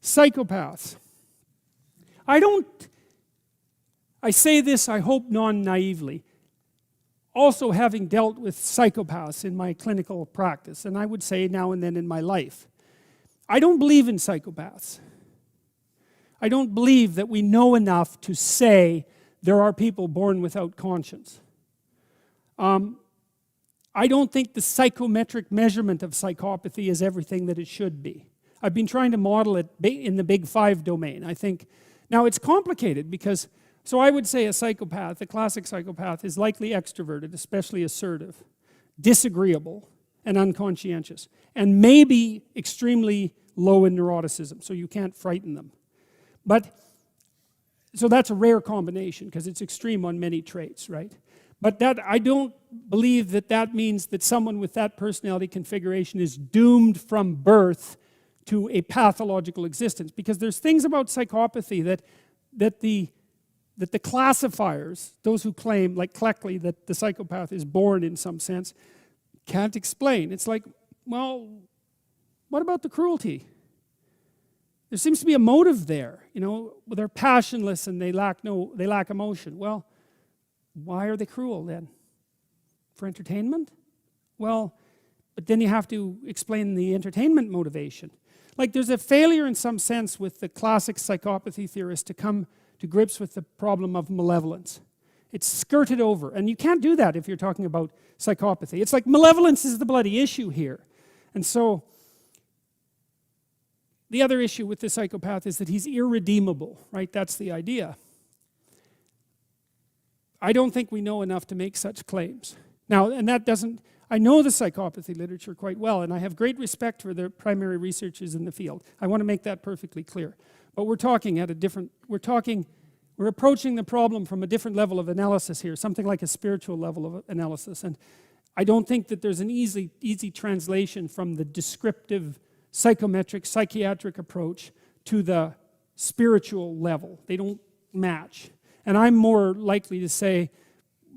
Psychopaths. I say this, I hope non-naively, also having dealt with psychopaths in my clinical practice, and I would say now and then in my life. I don't believe in psychopaths. I don't believe that we know enough to say there are people born without conscience. I don't think the psychometric measurement of psychopathy is everything that it should be. I've been trying to model it in the big 5 domain. I think, now it's complicated because, so I would say a psychopath, a classic psychopath, is likely extroverted, especially assertive, disagreeable, and unconscientious, and maybe extremely low in neuroticism, so you can't frighten them. But, so that's a rare combination because it's extreme on many traits, right? But that, I don't believe that that means that someone with that personality configuration is doomed from birth to a pathological existence, because there's things about psychopathy that the classifiers, those who claim, like Cleckley, that the psychopath is born in some sense, can't explain. It's like, well, what about the cruelty? There seems to be a motive there, you know. They're passionless and they lack emotion. Well, why are they cruel then? For entertainment? Well, but then you have to explain the entertainment motivation. Like, there's a failure in some sense with the classic psychopathy theorists to come to grips with the problem of malevolence. It's skirted over, and you can't do that if you're talking about psychopathy. It's like malevolence is the bloody issue here. And so the other issue with the psychopath is that he's irredeemable, right? That's the idea. I don't think we know enough to make such claims. Now, and that doesn't, I know the psychopathy literature quite well, and I have great respect for the primary researchers in the field. I want to make that perfectly clear. But we're talking at a different, we're approaching the problem from a different level of analysis here, something like a spiritual level of analysis. And I don't think that there's an easy translation from the descriptive, psychometric, psychiatric approach to the spiritual level. They don't match. And I'm more likely to say,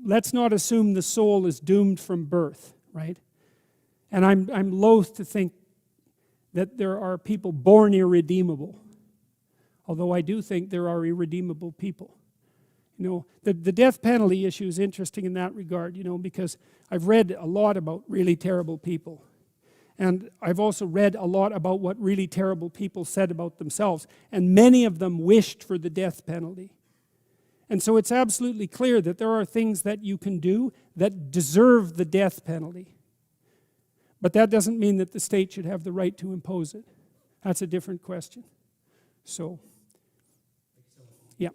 let's not assume the soul is doomed from birth, right? And I'm loath to think that there are people born irredeemable. Although I do think there are irredeemable people. You know, the death penalty issue is interesting in that regard, you know, because I've read a lot about really terrible people. And I've also read a lot about what really terrible people said about themselves. And many of them wished for the death penalty. And so it's absolutely clear that there are things that you can do that deserve the death penalty. But that doesn't mean that the state should have the right to impose it. That's a different question. So, yeah.